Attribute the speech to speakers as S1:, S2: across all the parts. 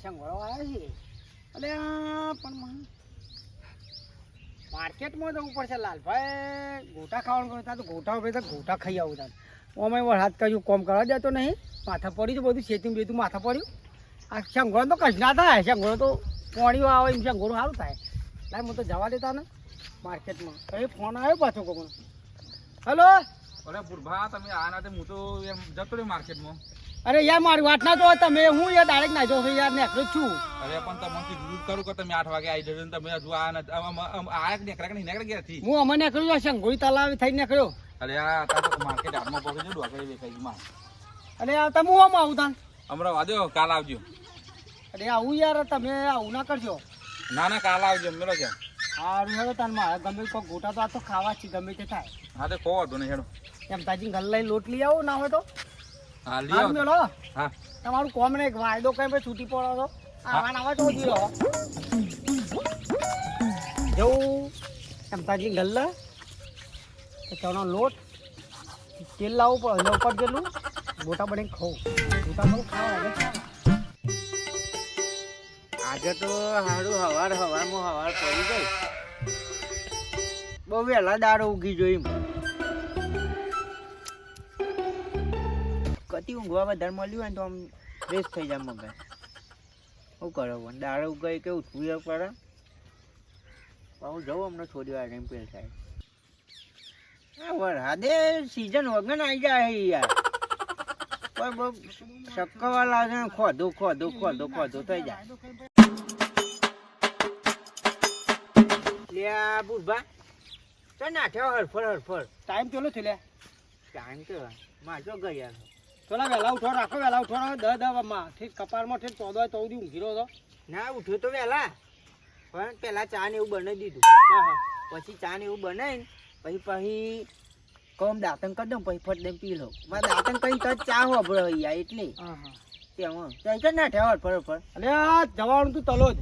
S1: શંગોળો આવ્યો છે એટલે પણ માર્કેટમાં જવું પડશે લાલભાઈ ગોટા ખાવાનું કરતા તો ગોટા ભાઈ તો ગોટા ખાઈ આવું તાર અમે હાથ કર્યું કોમ કરવા દેતો નહીં માથા પડ્યું છે બધું શેતી બેતું માથા પડ્યું આ શંગોળો તો કશ ના થાય શંગોળો તો પોણીઓ આવે એમ શંગોળો સારું થાય લાય હું તો જવા દેતા ને માર્કેટમાં કઈ ફોન આવ્યો પાછો કોણ હલો
S2: અરે બુરભા તમે આ ના હું તો એમ જતો રહ્યો માર્કેટમાં
S1: અરે યાર મારી વાત ના તો તમે હું યાર ડાયરેક્ટ ના જાઉં યાર નીકળું છું
S2: અરે પણ તમને કીધું કરું કે તમે 8 વાગે આવી જજો તમે હજુ આ નીકળ્યા કે નહીં નીકળી ગયા થી
S1: હું અમે નીકળ્યો શંગોળી તલાવ થઈ નીકળ્યો
S2: અરે આ માર્કેટ હાથમાં પહોંચી જો ડોકરી વેચાઈ માં
S1: અરે તમે હું આવું તાન
S2: હમણાં વાદો કાલ આવજો
S1: અરે આવું યાર તમે આવું ના કરજો
S2: ના ના કાલ આવજો મેળો છે
S1: સારું હેડો તાન મારે ગમે કોઈ ગોટા તો આ તો ખાવા છે ગમે તે થાય
S2: હા તો ખો વાંધો નહીં હેડો
S1: એમ તાજી ઘર લઈ લોટ લઈ આવો ના હોય તો
S2: હા લઈ આવો
S1: મેળો
S2: હા
S1: તમારું કોમ ને એક વાયદો કઈ ભાઈ છૂટી પડો તો આવા તો ઓછી રહો જવું એમ તાજી ઘર લે ચણા લોટ તેલ લાવવું પડે ઉપર જેટલું ગોટા બને ખાવું ગોટા બધું ખાવા આજે તો સારું હવાર પડી ગઈ બહુ વહેલા દાડો ઉગી જોઈ કતી ઊંઘવા વધારે મળ્યું હોય ને તો આમ ફ્રેશ થઈ જાય મગજ શું કરો દાડો ઉગાઈ કે ઉઠવું પડે હું જવું હમણાં થોડી વાર એમ પેલ થાય હા વરસાદે સિઝન વગર આવી જાય યાર પણ બહુ શક્કરવા લાગે ખોદો થઈ જાય લ્યા બુઢા તો નાઠ્યો હરફર ટાઈમ પેલો છે લે ટાઈમ તો માજો ગયા થોડા વહેલા ઉઠો રાખો 10 માં ઠીક કપાળમાં ઠીક 14 14 ઊંઘી રહ્યો હતો ના ઉઠ્યો તો વહેલા પણ પેલા ચા ને એવું બનાવી દીધું પછી ચા ને એવું બનાવીને પછી કમ દાંતન કરી દઉં પછી ફટ દઈને પી લો મારે દાંતન કરીને તો ચા હોભળો યાર એટલે ત્યાં નાઠ્યા હરફર એટલે જવાનું તું તલો જ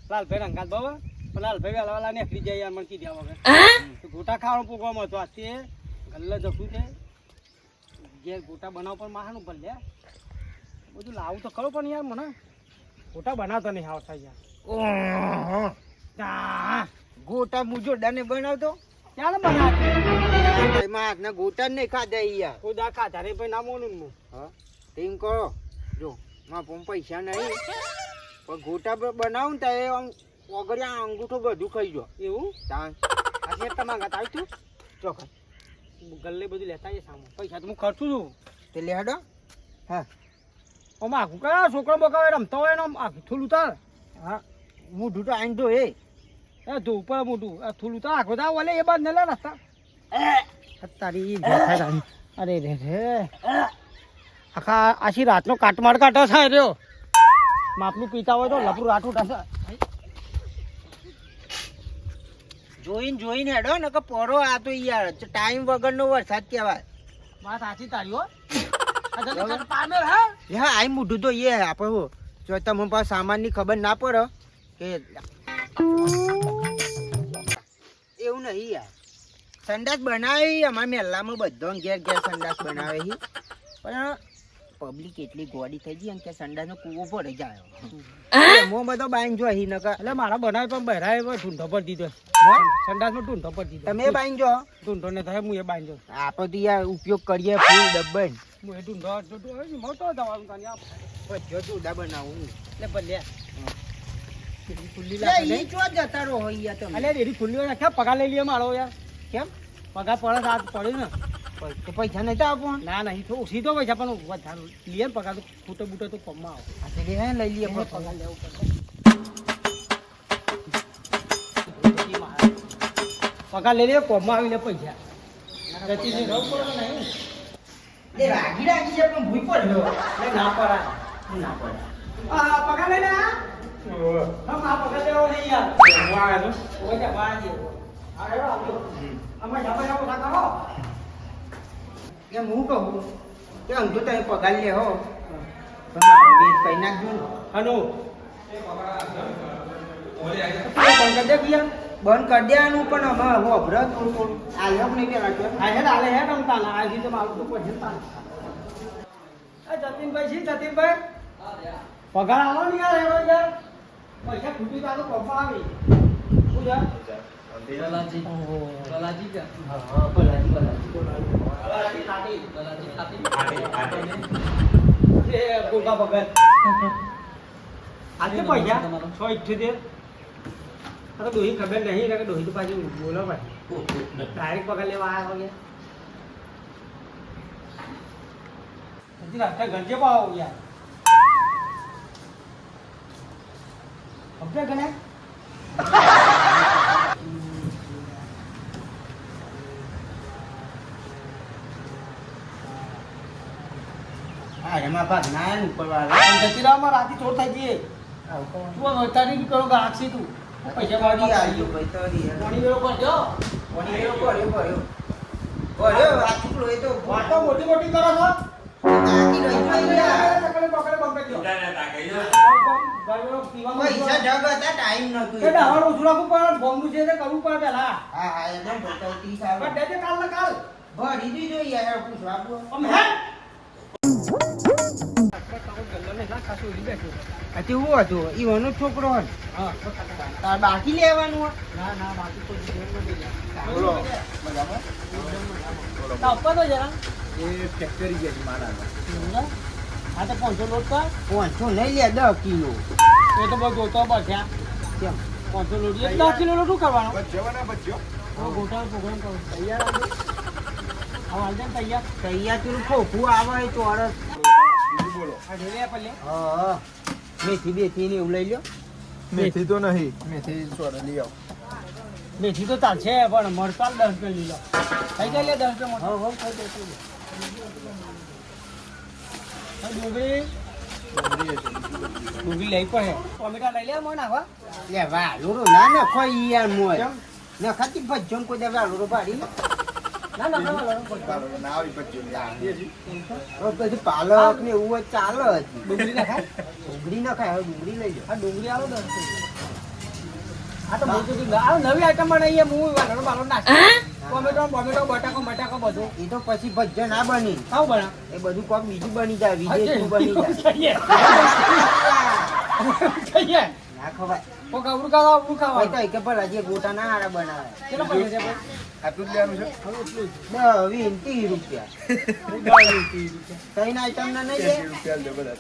S1: લાલભાઈ રંગાત બાબા લાલભાઈ વેલા નીકળી જાય યાર મને કીધા વગર ગોટા ખાવાનો પ્રોગ્રામ હતો આ તે ગલ્લે જશું છે ઘેર ગોટા બનાવ પણ માહાનું પર લે બધું લાવું તો ખરું પણ યાર મને ગોટા બનાવતા નહીં આવતા યાર ગોટા હું જોરદારને બનાવતો ક્યાં બનાવતો હાથના ગોટા જ નહીં ખાધા યાર ખોદા ખાધા રે ભાઈ ના મોનું હું હા તેમ કરો જો મારા પણ પૈસા નહીં પણ ગોટા બનાવું ને ત્યાં ઓગળ્યા અંગૂઠો બધું ખાઈ જો એવું તાન આજે તમારા ગાત આવ્યું તું ચોખા ગલ્લે બધું લેતા આવીએ સામે પૈસા તો હું ખર્ચું છું તે લે હેડો હા આમાં આખું કયા છોકરો બકાવે રમતા હોય ને આખું થોડું ઉતાર હા મોઢું તો આઈને તો એ તો ઉપર મોઢું થોડું ઉતાર આખો તા ઓલે એ બાદ ને લે રસ્તા તારી અરે રે રે આખા આછી રાતનો કાટમાળ કાઢો થાય રહ્યો માપનું પીતા હોય તો લપરું રાઠું થશે જોઈને હેડો ને કે પોરો આ તો યાર ટાઈમ વગરનો વરસાદ કહેવાય વાત સાચી તારી હો હા આઈ મોઢું તો એ આપણે જો તમને પાસે સામાનની ખબર ના પડે કે એવું નહીં યાર સંડાસ બનાવી અમારા મહેલામાં બધો ઘેર સંડાસ બનાવે છે પણ પબ્લિક એટલી ગોડી થઈ ગઈ કે સંડાસનો કૂવો ભરાઈ જાય હું બધો બાઈન જો અહીં નકર એટલે મારા બનાવે પણ બહેરાય ઢૂંઢો પર દીધો સંડાસમાં ઢૂંઢો પર દીધો તમે બાઈન જો ઢૂંઢો ને થાય હું એ બાઈન જો આપણે તો યાર ઉપયોગ કરીએ ફૂલ ડબ્બન હું એ ઢૂંઢો મોટો દવાનું તાને બધો ઢૂંઢા બનાવું એટલે ભલે ખુલ્લી લાગે ચો જતા રહો યાર તમે અલે રેડી ખુલ્લી હોય ક્યાં પગાર લઈ લે મારો યાર કેમ પગાર પડે આજ પડ્યો ને તો પૈસા નહીં તો આપો ના નહીં તો સીધો પૈસા પણ વધારે લઈએ ને પગાર તો ફૂટો બૂટો તો કમમાં આવે લઈ લઈએ પગાર લેવું પગાર લઈ લઈએ કોમમાં આવીને પૈસા રાગી છે પણ ભૂઈ પડ્યો ના પડા પગાર લઈ લે પગાર લેવો નહીં યાર અમારે એમ હું કહું કે અંધો તમે પગાર લે હો કઈ નાખજો હલો બંધ કરી દેવાનું પણ અમે વભર થોડું આલ્યો નહીં પેલા હેડ આલે હેડ આમ તાના આજે તો મારું તો પછી તાન જતીનભાઈ છે જતીનભાઈ
S3: પગાર આવો ને યાર એવો યાર પૈસા ખૂટી તો પપ્પા આવી શું છે બલાજી બલાજી કે હા બલાજી ખાટી એ ગોગા ભગત આજે પૈસા 678 આ તો દોહી ખબર નહીં કે દોહી તો પાછી બોલો ભાઈ ડાયરેક્ટ પગાર લેવા આવ્યા વગે હજી રાતે ગંજે પાવ યાર અબે ગણે
S1: હા એમાં ભાગ ના ઉપર વાળા
S3: જતીરામાં રાતી ચોર થઈ જઈએ તું તારી કરો ગાક્ષી તું પૈસા
S1: તરી
S3: વાળી
S1: આવ્યો ભાઈ તરી
S3: પાણી વેરો કરજો
S1: કોની એરો કર્યો આ છોકરો એ તો
S3: વાતો મોટી મોટી કરો છો
S1: નાખી રહી ભાઈ યાર
S3: ચકલે પકડે બંબે જો
S1: પૈસા ઢગ હતા ટાઈમ નતો
S3: એ ડાવર ઉછળાવું પણ બોમ્બનું છે તે કરવું પડે પેલા
S1: હા હા એકદમ ભરતા 30 આવે
S3: પણ દેજે કાલ ને કાલ
S1: ભરી દીધો યાર પૂછવા આપો
S3: અમે હે
S1: અતિ હું હતો ઈવાનો છોકરો હતો
S3: હા
S1: તાર બાકી લેવાનું હોય
S3: ના ના બાકી કોઈ જીવન નથી
S1: બોલો બરાબર
S3: તા આપવા તો જરા
S1: એ ફેક્ટરી ગઈ મારા
S3: આ તો 500 લોટ કર
S1: 500 નહીં લે 10 કિલો
S3: એ તો બધું તો બચ્યા
S1: કેમ
S3: 500 લોટ 10 કિલો લોટ શું કરવાનો
S1: બચ્યો
S3: હા ગોટા પ્રોગ્રામ કરો તૈયાર આવજો હા હાલ જાય તૈયાર
S1: તૈયાર પેલું ખોખું આવે એ ચોરસ
S3: બોલો આ ઢેલે પલ્લે
S1: હા મેથી બેથી ને એવું લઈ લ્યો
S4: મેથી તો નહીં મેથી સોડા લઈ આવો
S3: મેથી તો ચાલશે પણ મરચાલ 10 રૂપિયા લઈ લો થઈ જાય લે 10 રૂપિયા
S1: હા હા ખાઈ જશે
S3: ડુંગળી ડુંગળી લઈ પડે ટોમેટા લઈ લે મને નાખવા
S1: લે વાલોરો ના ન ખોઈ યાર મોય ના ખાતી ભજ્જન કોઈ દે વાલોરો પાડી
S3: ના ના ના
S4: ના આવી પછી
S1: પછી પાલક ને એવું હોય ચાલે હજી
S3: ડુંગળી નાખાય
S1: ડુંગળી ના ખાય હવે ડુંગળી લઈ લો
S3: આ ડુંગળી આલો 10 રૂપિયા આ તો બહુ જુદી આ નવી આઈટમ બનાવીએ હું વાલોરો બાલો નાખી ટોમેટો બટાકો બધું
S1: એ તો પછી ભજ્જન ના બની
S3: આવ બના
S1: એ બધું કોક બીજું બની જાય વિદેશી બની જાય
S3: કહીએ
S1: ના ખવાય
S3: ઓ ગાવરું ખાવા
S1: ભાઈ તો એક ભલા જે ગોટા ના હારા બનાવે
S3: કેટલો પૈસા છે ભાઈ
S4: આટલું જ લેવાનું છે
S1: 20 રૂપિયા કઈ ના આઈટમ ના નહીં
S4: 80 રૂપિયા લે બધા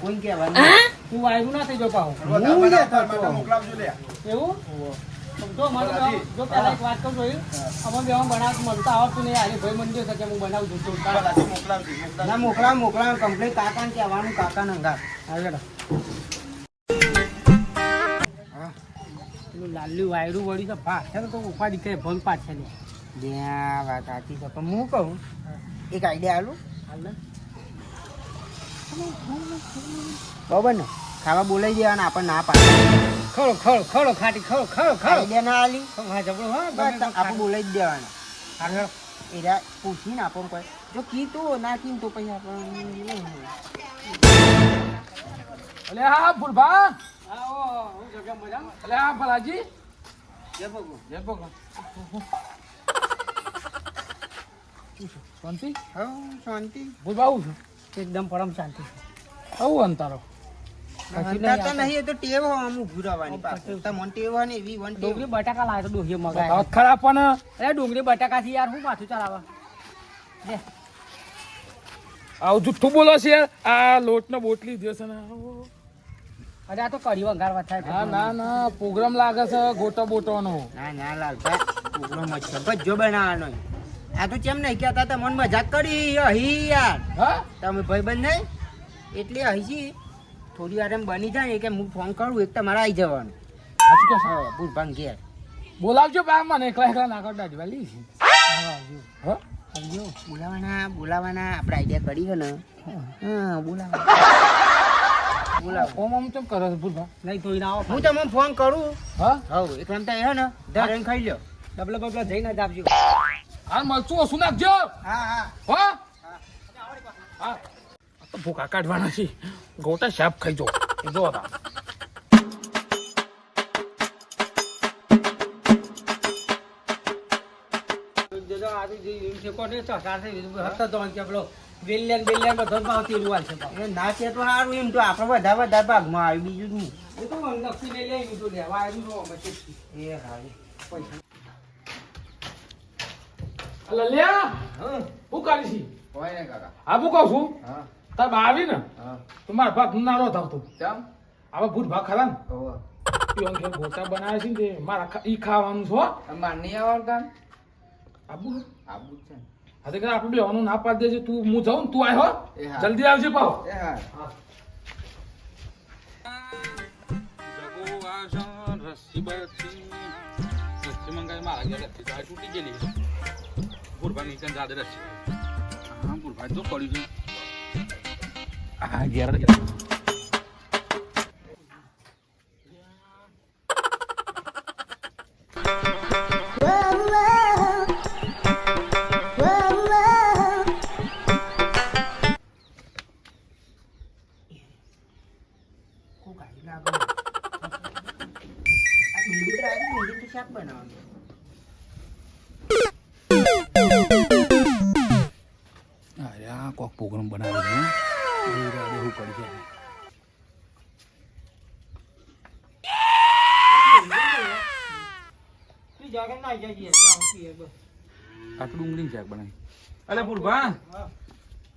S1: કોઈ કહેવાનું
S3: તું વાયરું ના થઈ જો પાહો
S1: હું લેતો હતો.
S4: મોકલાવજો લે
S3: એવું સમજો મને જો પેલા એક વાત કહું છું અમે બે બનાવ મળતા આવડતું નહીં આજે ભાઈ મંદિર છે કે હું બનાવું છું
S4: મોકલાવજો
S1: ના મોકલાવ કમ્પ્લીટ કાકાને કહેવાનું કાકા નંગા
S3: આગળ પેલું લાલ્યું વાયરું વળી છે પાછળ તો ઉપાડી કરે ભંગ પાછળ
S1: જ્યાં વાત સાચી છે પણ હું કહું એક આઈડિયા આલું
S3: હાલ ને
S1: બરાબર ને ખાવા બોલાઈ દેવાના આપણને ના પાડે
S3: ખરો ખરો ખરો ખાટી ખરો ખરો ખરો
S1: આઈડિયા ના આલી
S3: હા જબરો હા
S1: બસ આપણે બોલાઈ જ દેવાના
S3: આગળ
S1: એરા પૂછીને આપણને કોઈ જો કીધું ના કીધું તો પછી આપણને
S2: અલે હા ભૂલભા
S3: આવો હું જગ્યા મજા
S2: અલે હા ભલાજી
S1: જય ભગવાન
S2: જય ભગવાન શાંતિ
S1: હા શાંતિ
S2: ભૂલભા આવું છું
S3: એકદમ પરમ શાંતિ
S2: આવું અંતારો
S1: અંતર તો નહીં એ તો ટેવ આમ ઊભું રહેવાની પાછળ તમને ટેવ હોય ને એવી વન ટેવ
S3: ડુંગળી બટાકા લાવે તો ડોહી મગાય
S2: બતાવો ખરા પણ
S3: અરે ડુંગળી બટાકા થી યાર હું માથું ચલાવા લે
S2: આવું જુઠ્ઠું બોલો છે યાર આ લોટનો બોટલી દે છે ને
S3: અરે આ તો કઢી વઘારવા થાય
S2: હા ના ના પ્રોગ્રામ લાગે છે ગોટો બોટોનો
S1: ના ના લાલભાઈ પ્રોગ્રામ જ છે ભજ્જો બનાવવાનો આ તો કેમ નહીં કહેતા તમને મજાક કરી અહી યાર
S2: હા
S1: તમે ભાઈબંધ નહીં એટલે અહીં થોડી વાર એમ બની જાય ને કે હું ફોન કરું એક તમારે આવી જવાનું
S2: સાચું કે
S1: હા બુરભાંગ ઘેર
S2: બોલાવજો બા મને એકલા એકલા નાખો દાઢી વાલી હા
S1: બોલાવાના આપણે આઈડિયા કરી છે ને હા બોલાવા બોલાવો
S2: ઓમ ઓમ કેમ કરો છો ભૂલભા
S3: નહીં ધોઈને આવો
S1: હું તમને ફોન કરું
S2: હા
S1: હવ એક રમતા હે ને ધરેન ખાઈ લ્યો
S3: ડબલા બબલા જઈને જ આપજો
S2: હા મરચું ઓછું નાખજો
S1: હા હા
S2: હા હા તો ભૂકા કાઢવાના છે ગોટા શાપ ખાઈ જો જો તા
S3: જોજો આજે છે કોને ચકાર છે હતા તો કે પેલો વેલ્યાન બધો ભાવ તેલું હાલ છે
S1: એ ના કે તો સારું એમ તો આપણે વધારે ભાગમાં આવ્યું બીજું નહીં.
S3: એ તો લક્ષી લઈ લઈ તો લેવા આવ્યું નો અમે છે
S1: એ હારું પૈસા
S2: લલ્યા
S1: હા
S2: હું કરી છી
S1: હોય ને કાકા.
S2: હા હું કહું છું
S1: હા
S2: તાર બા આવી ને
S1: હા
S2: તો મારા ભાગ નારો થતો
S1: ચમ
S2: હવે ભૂત ભાગ ખરા ને
S1: ઓહો
S2: પીવાનું ખેર ગોટા બનાવે છે ને તે મારા ઈ ખાવાનું છો
S1: માર નહીં આવતા
S2: આબુ
S1: આબુ છે ને.
S2: હા તો આપણે બેવાનું ના પાડી દેજે તું હું જાઉં ને તું આવ્યો
S1: એ હા.
S2: જલ્દી આવજે પાવ
S1: એ હા
S2: રસ્સી મંગાવી મારા ઘેર રસ્સી તો તૂટી ગયેલી ભૂરભાઈ નીચે જાદે રસ્સી હા ભૂરભાઈ તો પડ્યું છે હા ઘેર
S1: શાક બનાવવાનું
S2: અરે આ કોક પ્રોગ્રામ બનાવે છે શું કરી છે
S3: તું જાગર ના જઈએ જાઉં પીએ બસ
S2: આટલું ડુંગળી શાક બનાવી અલે ભૂરભા
S3: હા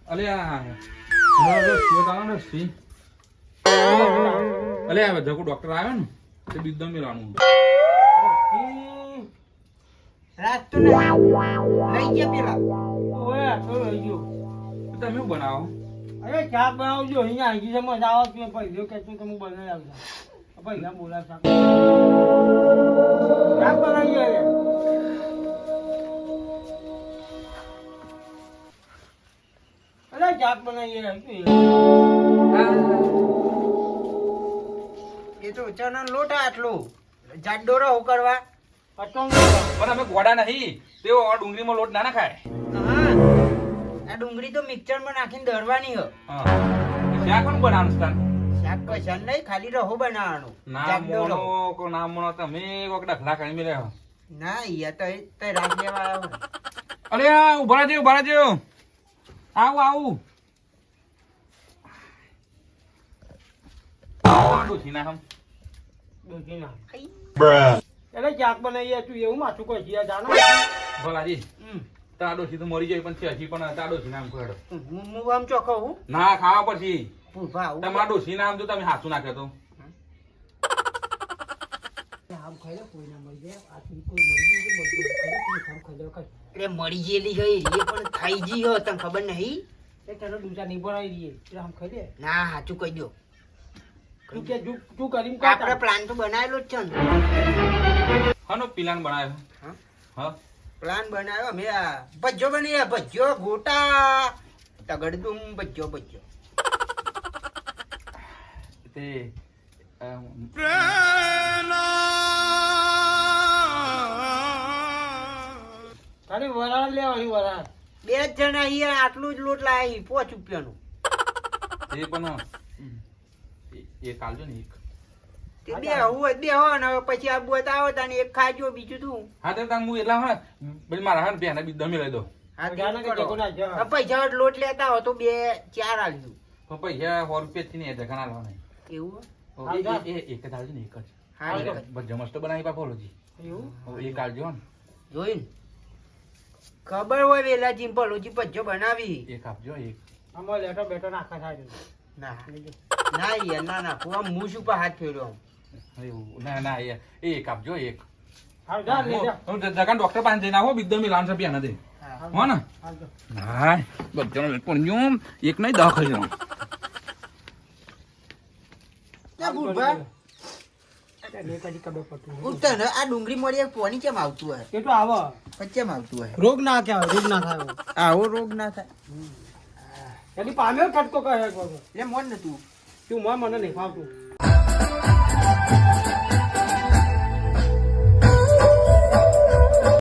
S2: અલે આ રસ્સી અલે આ જગો ડોક્ટર આવ્યો ને તે બીજું મેળવાનું
S1: રાત તો લઈ ગયા પેલા
S3: ઓય તો લઈ ગયો
S2: તમે શું બનાવો
S3: અરે ચા બનાવજો અહીંયા આવી છે મજા આવે કે પૈસો કે તું તમે બનાવી આવજો પૈસા બોલા ચા બનાવી આવે અરે ચા બનાવી
S1: એ તો ચણા લોટ આટલો જાડો રહો કરવા
S2: પણ અમે ગોડા નહીં તેઓ ડુંગળીમાં લોટ ના નાખાય
S1: હા આ ડુંગળી તો મિક્સરમાં નાખીને દળવાની હો
S2: શાક પણ બનાવવાનું છે
S1: શાક કશાને નહીં ખાલી રહો બનાવવાનું
S2: ના
S1: જાડો રહો.
S2: મોનો કો ના મોનો તમે કોક ડખલા કરી મેલે
S1: ના યાર તો તે રાત લેવા આવ્યો
S2: અરે આ ઉભા રહેજો આવું ડોસી ના હમ
S3: એટલે ચાક બનાવીએ તું એવું માથું કોઈ જીયા જાણો
S2: ભલાજી તાડોશી તો મરી જાય પણ છે હજી પણ તાડોશી નામ કહો
S1: હું આમ ચોખ્ખો હું
S2: ના ખાવા પછી
S1: ભૂભા આવું
S2: તમારા ડોશી નામ તો તમે હાચું નાખ્યો તો
S3: આમ ખાઈ લે કોઈ ના મરી જાય આથી કોઈ મરી ગયું તો મરી ગયું આમ ખાઈ લે કઈ
S1: એટલે મરી ગયેલી ગઈ એ પણ ખાઈ જી હો તને ખબર નહીં
S3: એ તારો દૂસરા નહીં બનાવી દઈએ એટલે આમ ખાઈ લે
S1: ના સાચું કહી દો
S3: તું કે તું કરી
S1: આપણે પ્લાન તો બનાવેલો જ છે ને
S2: હનો પિલાન બનાવ્યો
S1: હા?
S2: હા
S1: પ્લાન બનાવ્યો અમે આ ભજ્જો બની ભજ્જો ગોટા તગડદુમ ભજ્જો
S2: તે
S3: તારી વરાળ લેવાની વરાળ
S1: બે જ જણા અહીંયા આટલું જ લોટ લાવી 5 રૂપિયાનું
S2: એ પણ એ કાલજો ને એક
S1: તે બે હોય બે હો ને હવે પછી આબુ હોય તો આવો તાને એક ખાજો બીજું તું
S2: હા તો હું એટલા હા પછી મારા હા બેના બી દમે લઈ દો
S1: હા તે
S3: જાણે કે
S1: કરો.
S3: ટેકો ના જા.
S1: હવે પૈસા વડ લોટ લેતા હો તો 2-4 આલજો
S2: તો પૈસા 100 રૂપિયા થી ને જગા ના લાવવાના
S1: એવું
S2: એક જ આવજો ને એક જ
S1: હા એક જ.
S2: બધા મસ્ત બનાવી પાપોલોજી
S3: એવું
S2: એક આવજો ને
S1: જોઈને ખબર હોય વેલા ચિંપલોજી ભજ્જો બનાવી
S2: એક આપજો એક
S3: આમાં લેટો બેટો નાખા થાય
S1: ના ના યાર ના ના હું આમ મૂછ ઉપર હાથ ફેર્યો
S2: એવું ના એક આપજો એક
S3: હાલ જા લે જા
S2: હું જગા ડોક્ટર પાસે જઈને આવો બીજું મિલાન છે બેના દે હો ને
S3: હાલ જા
S2: હા બચ્ચાનો પણ જો એક નહીં 10 ખાઈ જાઉં
S1: ના બુડભા
S3: લે કદી કબે પડતું
S1: ઉઠતા ને આ ડુંગળી મળી પોની કેમ આવતું હોય
S3: કેટલો આવો
S1: કેમ આવતું હોય
S3: રોગ ના કે રોગ ના થાય
S1: આવો રોગ ના થાય
S3: એની પામ્યો કટકો કહે
S1: એટલે મોન ને તું
S3: તું મને નહીં ફાવતું